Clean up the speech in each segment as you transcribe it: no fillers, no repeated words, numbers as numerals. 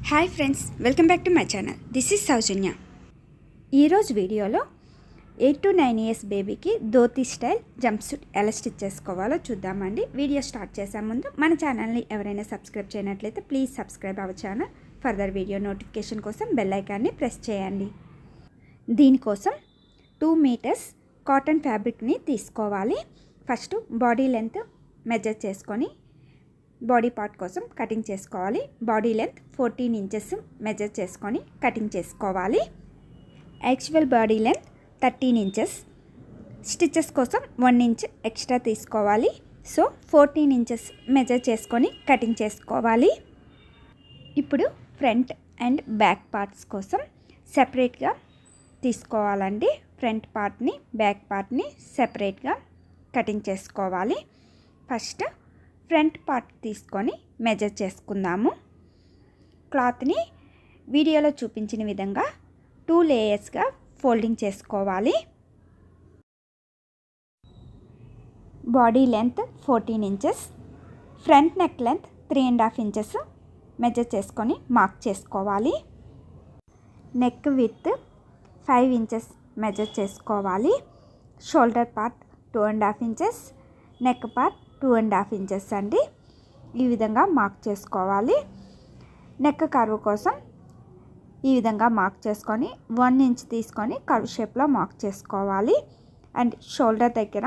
Hi friends, welcome back to my channel. This is Soujanya. ఈరోజు వీడియోలో 8 to 9 years బేబీకి dhoti style jumpsuit ఎలా stitch చేసుకోవాలో చూద్దామండి. వీడియో స్టార్ట్ చేసే ముందు మన ఛానల్ని ఎవరైనా సబ్స్క్రైబ్ చేయనట్లయితే please subscribe our channel. Further video notification కోసం బెల్ ఐకాన్ని ప్రెస్ చేయండి. దీనికోసం 2 meters కాటన్ ఫ్యాబ్రిక్ని తీసుకోవాలి. ఫస్ట్ బాడీ లెంత్ మెజర్ చేసుకొని బాడీ పార్ట్ కోసం కటింగ్ చేసుకోవాలి. బాడీ లెంత్ 14 inches మెజర్ చేసుకొని కటింగ్ చేసుకోవాలి. Actual body length 13 inches. Stitches కోసం 1 inch ఎక్స్ట్రా తీసుకోవాలి. సో 14 inches మెజర్ చేసుకొని కటింగ్ చేసుకోవాలి. ఇప్పుడు ఫ్రంట్ అండ్ బ్యాక్ పార్ట్స్ కోసం సెపరేట్గా తీసుకోవాలండి. ఫ్రంట్ పార్ట్ని బ్యాక్ పార్ట్ని సెపరేట్గా కటింగ్ చేసుకోవాలి. ఫస్ట్ ఫ్రంట్ పార్ట్ తీసుకొని మెజర్ చేసుకుందాము. క్లాత్ని వీడియోలో చూపించిన విధంగా 2 లేయర్స్గా ఫోల్డింగ్ చేసుకోవాలి. Body length 14 inches, front neck length 3.5 inches measure చేసుకొని మార్క్ చేసుకోవాలి. నెక్ విడ్త్ 5 inches మెజర్ చేసుకోవాలి. Shoulder part 2.5 inches, neck part 2.5 inches అండి. ఈ విధంగా మార్క్ చేసుకోవాలి. నెక్ కర్వ్ కోసం ఈ విధంగా మార్క్ చేసుకొని 1 inch తీసుకొని కర్వ్ షేప్లో మార్క్ చేసుకోవాలి. అండ్ షోల్డర్ దగ్గర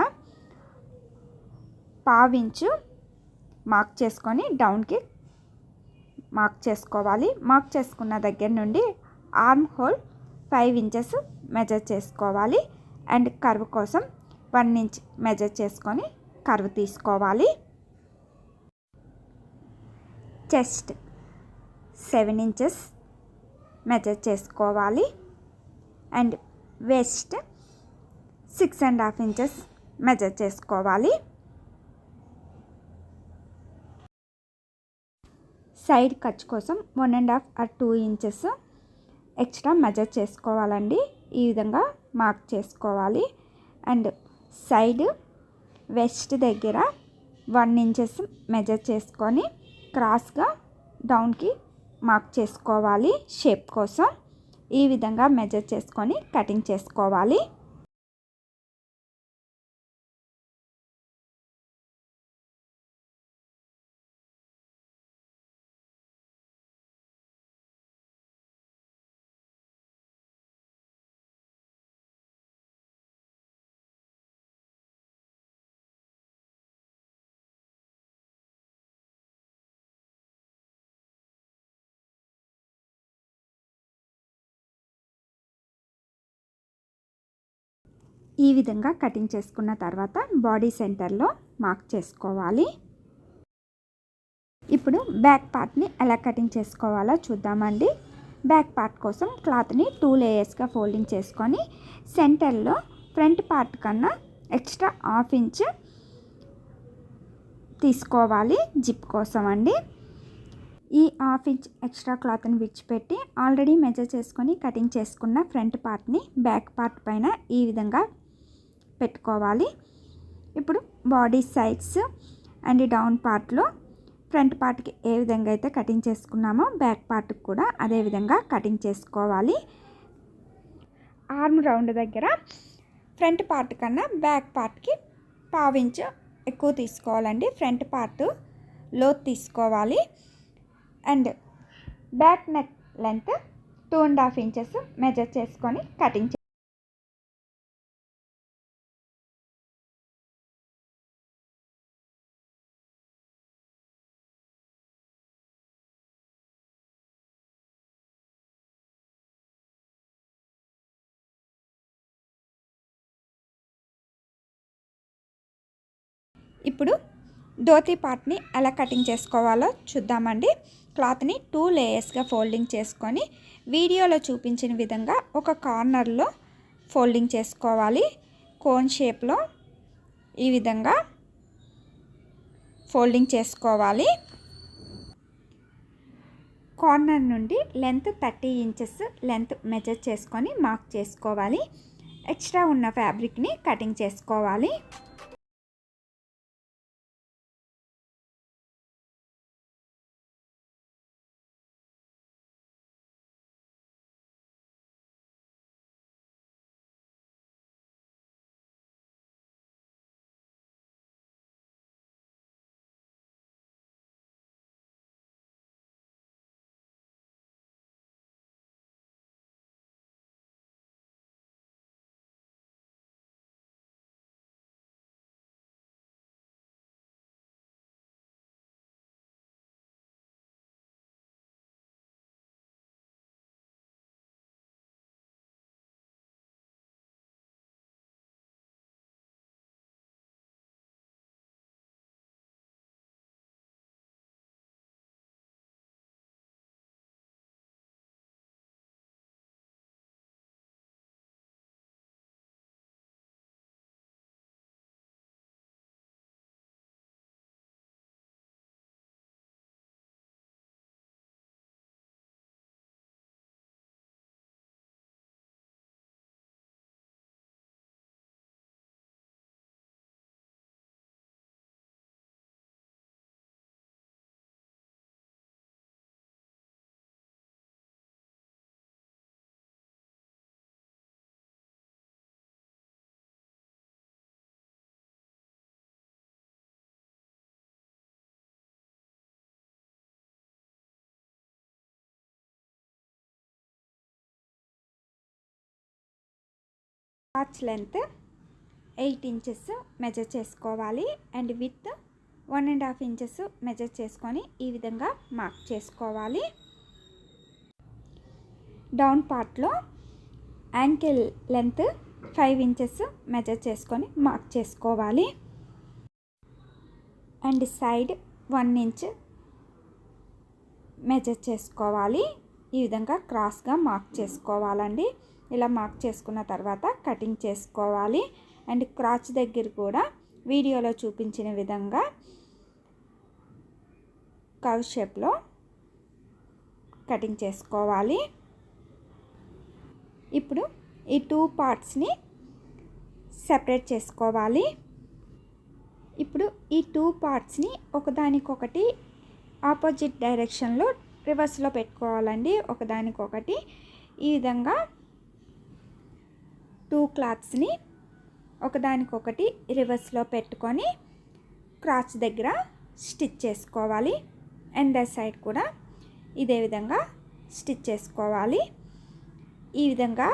1/2 inch మార్క్ చేసుకొని డౌన్కి మార్క్ చేసుకోవాలి. మార్క్ చేసుకున్న దగ్గర నుండి ఆర్మ్ హోల్ 5 inches మెజర్ చేసుకోవాలి. అండ్ కర్వ్ కోసం 1 inch మెజర్ చేసుకొని కర్వ్ తీసుకోవాలి. చెస్ట్ 7 inches మెజర్ చేసుకోవాలి. అండ్ వేస్ట్ 6.5 inches మెజర్ చేసుకోవాలి. సైడ్ ఖర్చు కోసం 1.5 or 2 inches ఎక్స్ట్రా మెజర్ చేసుకోవాలండి. ఈ విధంగా మార్క్ చేసుకోవాలి. అండ్ సైడ్ వెస్ట్ దగ్గర 1 inches మెజర్ చేసుకొని క్రాస్గా డౌన్కి మార్క్ చేసుకోవాలి. షేప్ కోసం ఈ విధంగా మెజర్ చేసుకొని కటింగ్ చేసుకోవాలి. ఈ విధంగా కటింగ్ చేసుకున్న తర్వాత బాడీ సెంటర్లో మార్క్ చేసుకోవాలి. ఇప్పుడు బ్యాక్ పార్ట్ని ఎలా కటింగ్ చేసుకోవాలో చూద్దామండి. బ్యాక్ పార్ట్ కోసం క్లాత్ని 2 లేయర్స్గా ఫోల్డింగ్ చేసుకొని సెంటర్లో ఫ్రంట్ పార్ట్ కన్నా ఎక్స్ట్రా 1/2 inch తీసుకోవాలి జిప్ కోసం అండి. ఈ 1/2 inch ఎక్స్ట్రా క్లాత్ని విడిచిపెట్టి ఆల్రెడీ మెజర్ చేసుకొని కటింగ్ చేసుకున్న ఫ్రంట్ పార్ట్ని బ్యాక్ పార్ట్ పైన ఈ విధంగా పెట్టుకోవాలి. ఇప్పుడు బాడీ సైడ్స్ అండ్ డౌన్ పార్ట్లో ఫ్రంట్ పార్ట్కి ఏ విధంగా అయితే కటింగ్ చేసుకున్నామో బ్యాక్ పార్ట్కి కూడా అదే విధంగా కటింగ్ చేసుకోవాలి. ఆర్మ్ రౌండ్ దగ్గర ఫ్రంట్ పార్ట్ కన్నా బ్యాక్ పార్ట్కి 1/2 inch ఎక్కువ తీసుకోవాలండి. ఫ్రంట్ పార్ట్ లోతు తీసుకోవాలి. And back neck length 2.5 inches measure చేసుకొని కటింగ్ ఇప్పుడు ధోతీ పార్ట్ని ఎలా కటింగ్ చేసుకోవాలో చూద్దామండి. క్లాత్ని 2 లేయర్స్గా ఫోల్డింగ్ చేసుకొని వీడియోలో చూపించిన విధంగా ఒక కార్నర్లో ఫోల్డింగ్ చేసుకోవాలి. కోన్ షేప్లో ఈ విధంగా ఫోల్డింగ్ చేసుకోవాలి. కార్నర్ నుండి లెంత్ 30 inches లెంత్ మెజర్ చేసుకొని మార్క్ చేసుకోవాలి. ఎక్స్ట్రా ఉన్న ఫ్యాబ్రిక్ని కటింగ్ చేసుకోవాలి. క్లాత్ లెంత్ 8 ఇంచెస్ మెజర్ చేసుకోవాలి అండ్ విత్ 1.5 ఇంచెస్ మెజర్ చేసుకొని ఈ విధంగా మార్క్ చేసుకోవాలి. డౌన్ పార్ట్లో యాంకిల్ లెంత్ 5 ఇంచెస్ మెజర్ చేసుకొని మార్క్ చేసుకోవాలి అండ్ సైడ్ 1 ఇంచ్ మెజర్ చేసుకోవాలి. ఈ విధంగా క్రాస్గా మార్క్ చేసుకోవాలండి. ఇలా మార్క్ చేసుకున్న తర్వాత కటింగ్ చేసుకోవాలి అండ్ క్రాచ్ దగ్గర కూడా వీడియోలో చూపించిన విధంగా కర్వ్ షేప్లో కటింగ్ చేసుకోవాలి. ఇప్పుడు ఈ 2 పార్ట్స్ని సెపరేట్ చేసుకోవాలి. ఇప్పుడు ఈ 2 పార్ట్స్ని ఒకదానికొకటి ఆపోజిట్ డైరెక్షన్లో రివర్స్లో పెట్టుకోవాలండి. ఒకదానికొకటి ఈ విధంగా 2 క్లాత్స్ని ఒకదానికొకటి రివర్స్లో పెట్టుకొని క్రాచ్ దగ్గర స్టిచ్ చేసుకోవాలి. అండ్ సైడ్ కూడా ఇదే విధంగా స్టిచ్ చేసుకోవాలి. ఈ విధంగా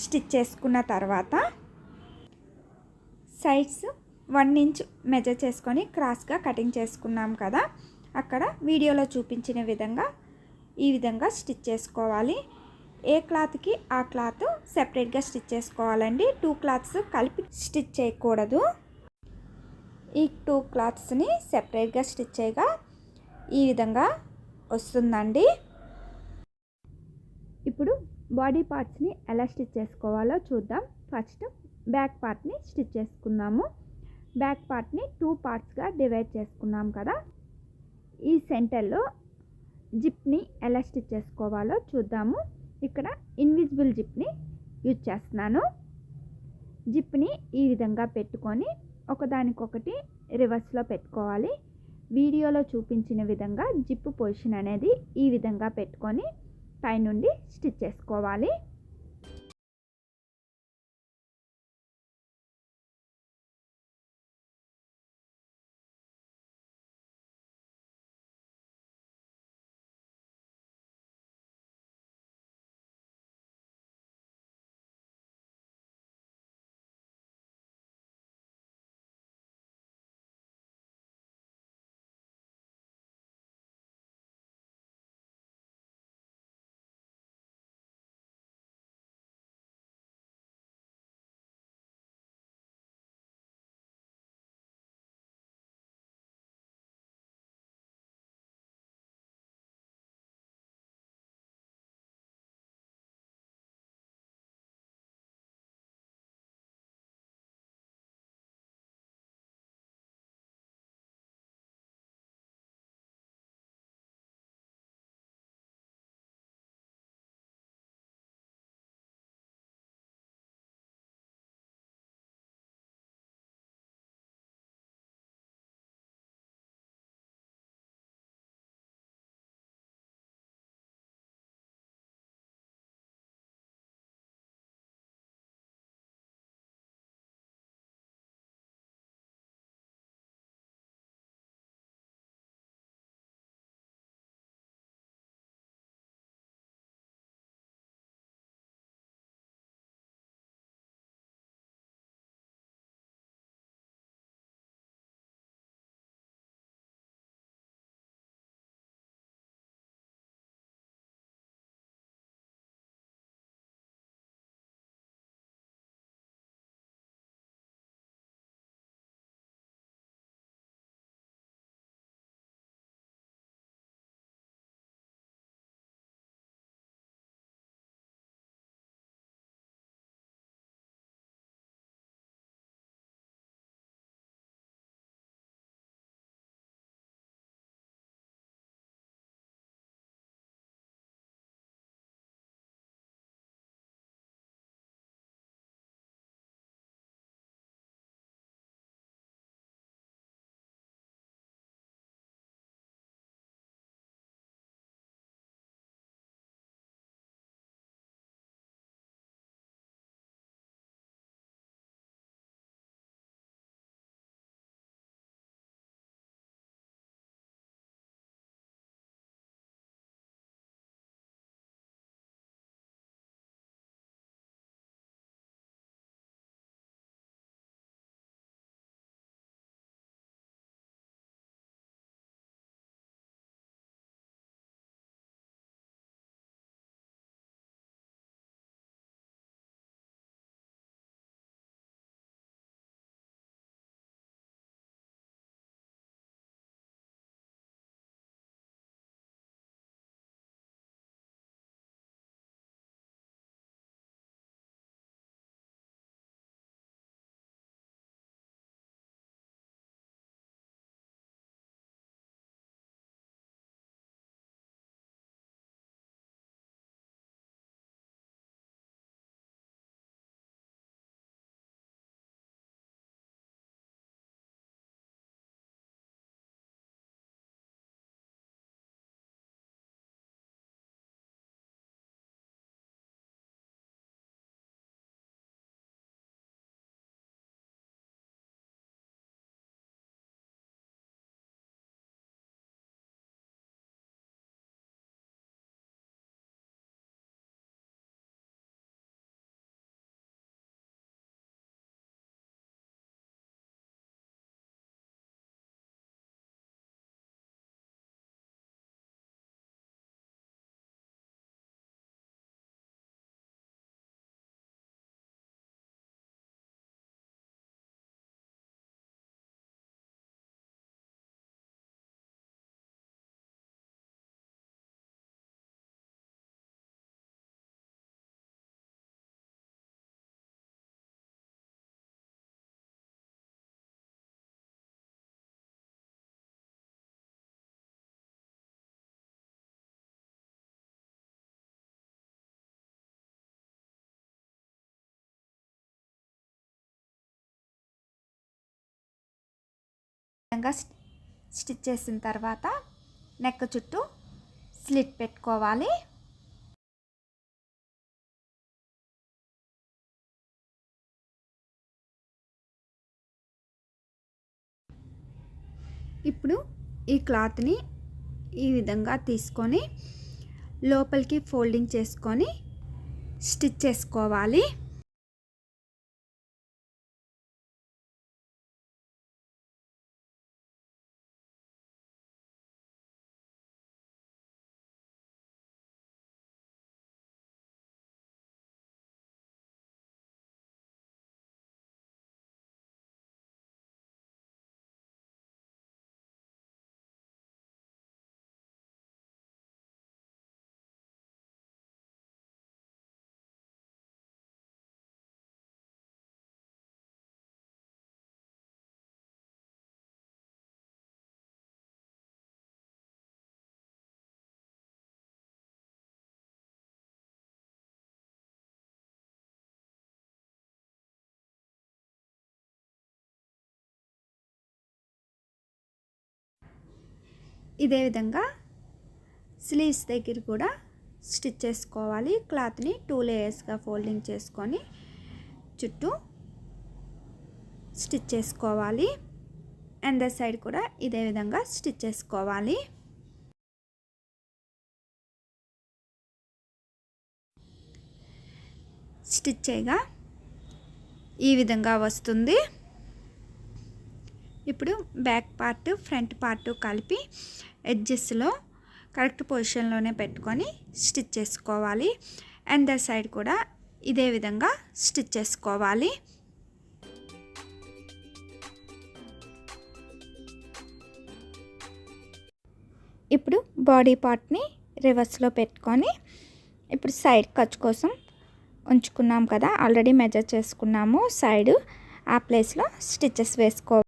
స్టిచ్ చేసుకున్న తర్వాత సైడ్స్ 1 ఇంచ్ మెజర్ చేసుకొని క్రాస్గా కటింగ్ చేసుకున్నాం కదా, అక్కడ వీడియోలో చూపించిన విధంగా ఈ విధంగా స్టిచ్ చేసుకోవాలి. ఏ క్లాత్కి ఆ క్లాత్ సెపరేట్గా స్టిచ్ చేసుకోవాలండి. 2 క్లాత్స్ కలిపి స్టిచ్ చేయకూడదు. ఈ 2 క్లాత్స్ని సెపరేట్గా స్టిచ్ చేయగా ఈ విధంగా వస్తుందండి. ఇప్పుడు బాడీ పార్ట్స్ని ఎలా స్టిచ్ చేసుకోవాలో చూద్దాం. ఫస్ట్ బ్యాక్ పార్ట్ని స్టిచ్ చేసుకుందాము. బ్యాక్ పార్ట్ని 2 పార్ట్స్గా డివైడ్ చేసుకున్నాం కదా, ఈ సెంటర్లో జిప్ని ఎలా స్టిచ్ చేసుకోవాలో చూద్దాము. ఇక్కడ ఇన్విజిబుల్ జిప్ని యూజ్ చేస్తున్నాను. జిప్ని ఈ విధంగా పెట్టుకొని ఒకదానికొకటి రివర్స్లో పెట్టుకోవాలి. వీడియోలో చూపించిన విధంగా జిప్ పొజిషన్ అనేది ఈ విధంగా పెట్టుకొని పైనుండి స్టిచ్ చేసుకోవాలి. విధంగా స్టిచ్ చేసిన తర్వాత నెక్ చుట్టూ స్లిట్ పెట్టుకోవాలి. ఇప్పుడు ఈ క్లాత్ని ఈ విధంగా తీసుకొని లోపలికి ఫోల్డింగ్ చేసుకొని స్టిచ్ చేసుకోవాలి. ఇదే విధంగా స్లీవ్స్ దగ్గర కూడా స్టిచ్ చేసుకోవాలి. క్లాత్ని 2 లేయర్స్గా ఫోల్డింగ్ చేసుకొని చుట్టూ స్టిచ్ చేసుకోవాలి. అండర్ సైడ్ కూడా ఇదే విధంగా స్టిచ్ చేసుకోవాలి. స్టిచ్ చేయగా ఈ విధంగా వస్తుంది. ఇప్పుడు బ్యాక్ పార్ట్ ఫ్రంట్ పార్ట్ కలిపి ఎడ్జెస్లో కరెక్ట్ పొజిషన్లోనే పెట్టుకొని స్టిచ్ చేసుకోవాలి. అండర్ సైడ్ కూడా ఇదే విధంగా స్టిచ్ చేసుకోవాలి. ఇప్పుడు బాడీ పార్ట్ని రివర్స్లో పెట్టుకొని ఇప్పుడు సైడ్ ఖర్చు కోసం ఉంచుకున్నాం కదా, ఆల్రెడీ మెజర్ చేసుకున్నాము. సైడ్ ఆ ప్లేస్లో స్టిచెస్ వేసుకోవాలి.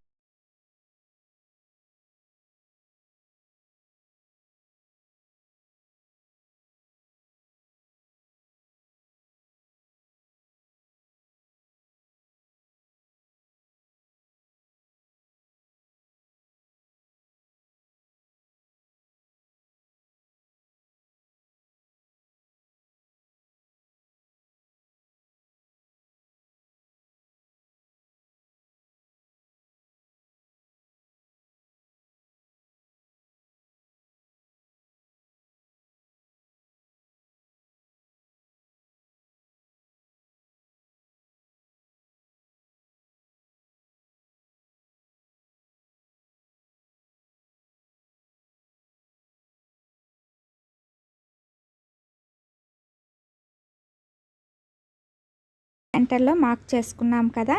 సెంటర్లో మార్క్ చేసుకున్నాం కదా,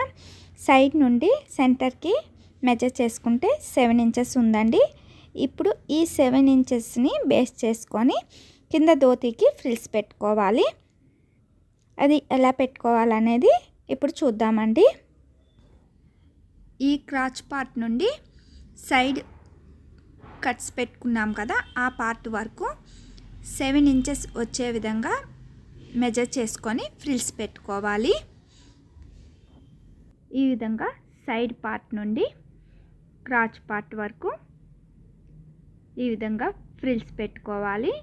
సైడ్ నుండి సెంటర్కి మెజర్ చేసుకుంటే 7 ఇంచెస్ ఉందండి. ఇప్పుడు ఈ 7 ఇంచెస్ని బేస్ చేసుకొని కింద ధోతికి ఫ్రిల్స్ పెట్టుకోవాలి. అది ఎలా పెట్టుకోవాలనేది ఇప్పుడు చూద్దామండి. ఈ క్రాచ్ పార్ట్ నుండి సైడ్ కట్స్ పెట్టుకున్నాం కదా, ఆ పార్ట్ వరకు 7 ఇంచెస్ వచ్చే విధంగా మెజర్ చేసుకొని ఫ్రిల్స్ పెట్టుకోవాలి. ఈ విధంగా సైడ్ పార్ట్ నుండి క్రాచ్ పార్ట్ వరకు ఈ విధంగా ఫ్రిల్స్ పెట్టుకోవాలి.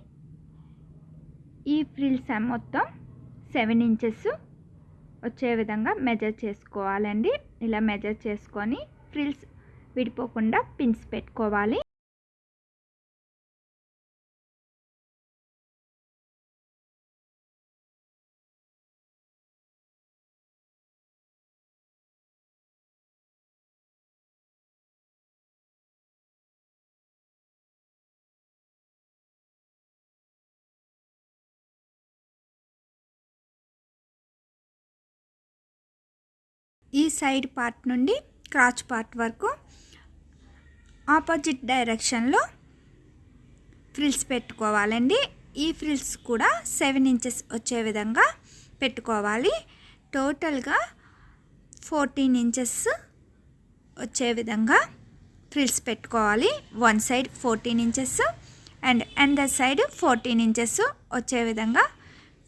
ఈ ఫ్రిల్స్ మొత్తం 7 ఇంచెస్ వచ్చే విధంగా మెజర్ చేసుకోవాలండి. ఇలా మెజర్ చేసుకొని ఫ్రిల్స్ విడిపోకుండా పిన్స్ పెట్టుకోవాలి. ఈ సైడ్ పార్ట్ నుండి క్రాచ్ పార్ట్ వరకు ఆపోజిట్ డైరెక్షన్లో ఫ్రిల్స్ పెట్టుకోవాలండి. ఈ ఫ్రిల్స్ కూడా 7 ఇంచెస్ వచ్చే విధంగా పెట్టుకోవాలి. టోటల్గా 14 ఇంచెస్ వచ్చే విధంగా ఫ్రిల్స్ పెట్టుకోవాలి. One side 14 inches and other side 14 inches వచ్చే విధంగా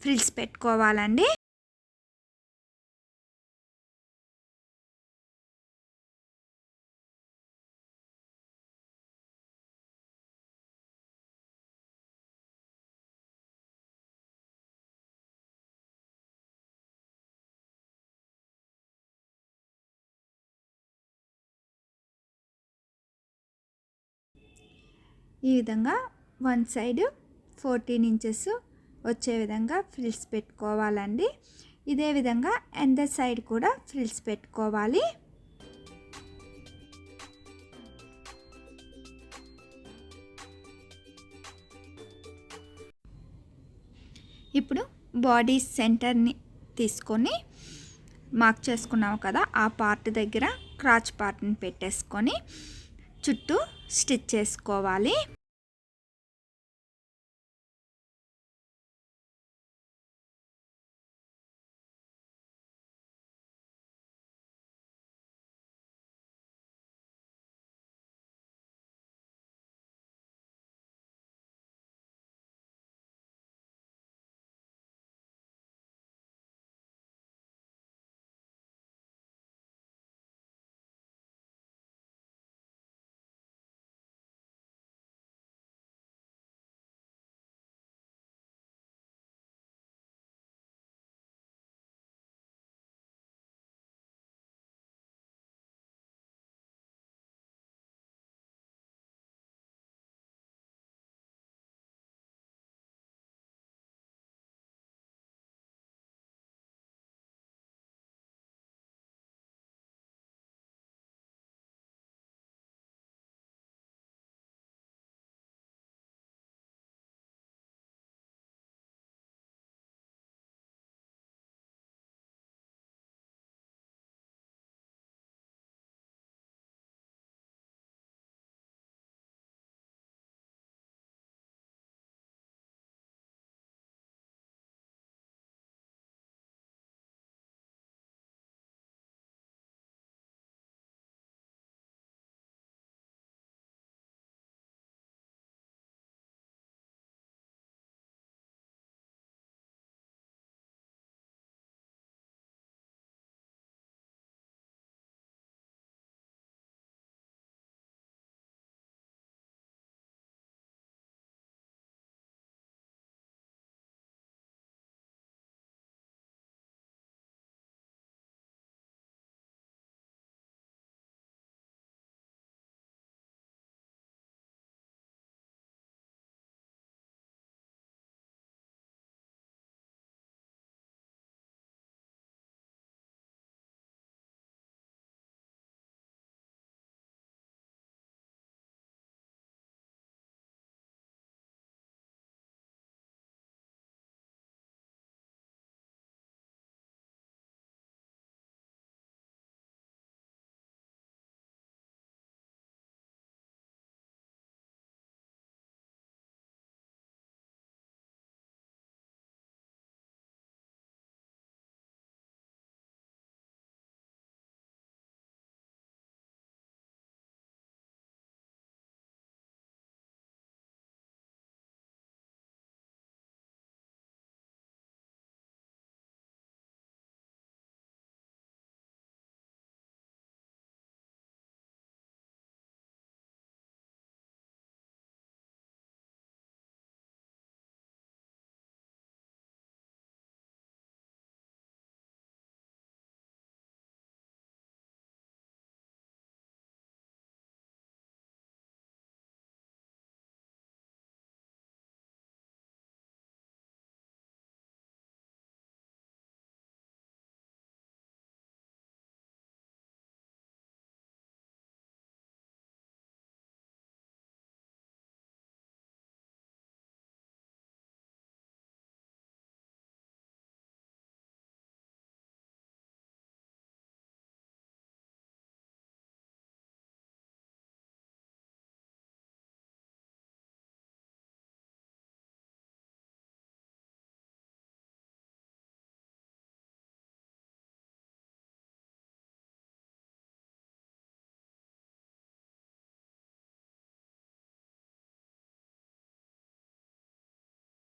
ఫ్రిల్స్ పెట్టుకోవాలండి. ఈ విధంగా వన్ సైడ్ 14 ఇంచెస్ వచ్చే విధంగా ఫ్రిల్స్ పెట్టుకోవాలండి. ఇదే విధంగా ఎందర్ సైడ్ కూడా ఫ్రిల్స్ పెట్టుకోవాలి. ఇప్పుడు బాడీ సెంటర్ని తీసుకొని మార్క్ చేసుకున్నాము కదా, ఆ పార్ట్ దగ్గర క్రాచ్ పార్ట్ని పెట్టేసుకొని చుట్టూ స్టిచ్ చేసుకోవాలి.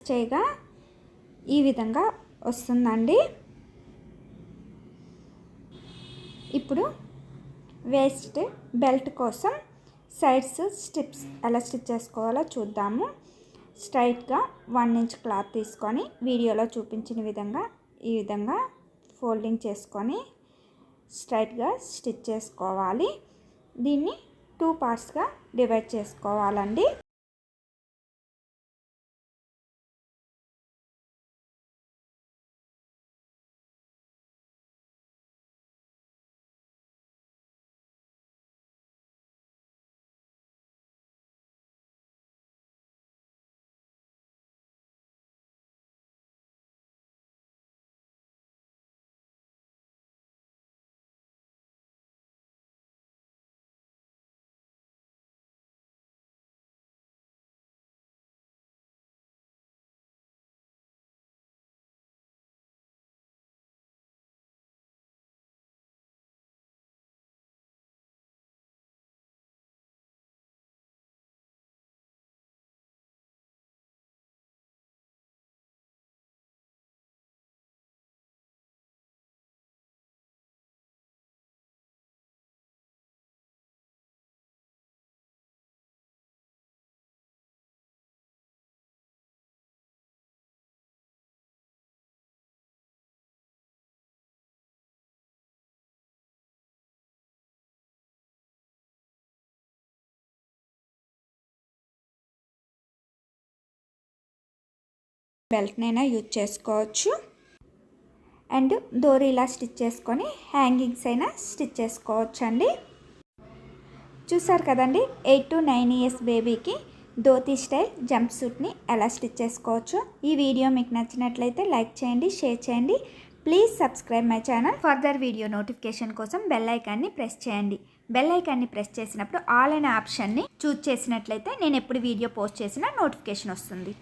చేయగా ఈ విధంగా వస్తుందండి. ఇప్పుడు వేస్ట్ బెల్ట్ కోసం సైడ్స్ స్ట్రిప్స్ ఎలా స్టిచ్ చేసుకోవాలో చూద్దాము. స్ట్రైట్గా 1 ఇంచ్ క్లాత్ తీసుకొని వీడియోలో చూపించిన విధంగా ఈ విధంగా ఫోల్డింగ్ చేసుకొని స్ట్రైట్గా స్టిచ్ చేసుకోవాలి. దీన్ని 2 పార్ట్స్గా డివైడ్ చేసుకోవాలండి. బెల్ట్నైనా యూజ్ చేసుకోవచ్చు. అండ్ డోరీ ఇలా స్టిచ్ చేసుకొని హ్యాంగింగ్స్ అయినా స్టిచ్ చేసుకోవచ్చు అండి. చూసారు కదండి 8 to 9 years బేబీకి ధోతీ స్టైల్ జంప్ సూట్ని ఎలా స్టిచ్ చేసుకోవచ్చు. ఈ వీడియో మీకు నచ్చినట్లయితే లైక్ చేయండి, షేర్ చేయండి. Please subscribe my channel. Further video notification కోసం బెల్ ఐకాన్ని ప్రెస్ చేయండి. బెల్ ఐకాన్ని ప్రెస్ చేసినప్పుడు ఆల్ అనే ఆప్షన్ని చూజ్ చేసినట్లయితే నేను ఎప్పుడు వీడియో పోస్ట్ చేసినా నోటిఫికేషన్ వస్తుంది.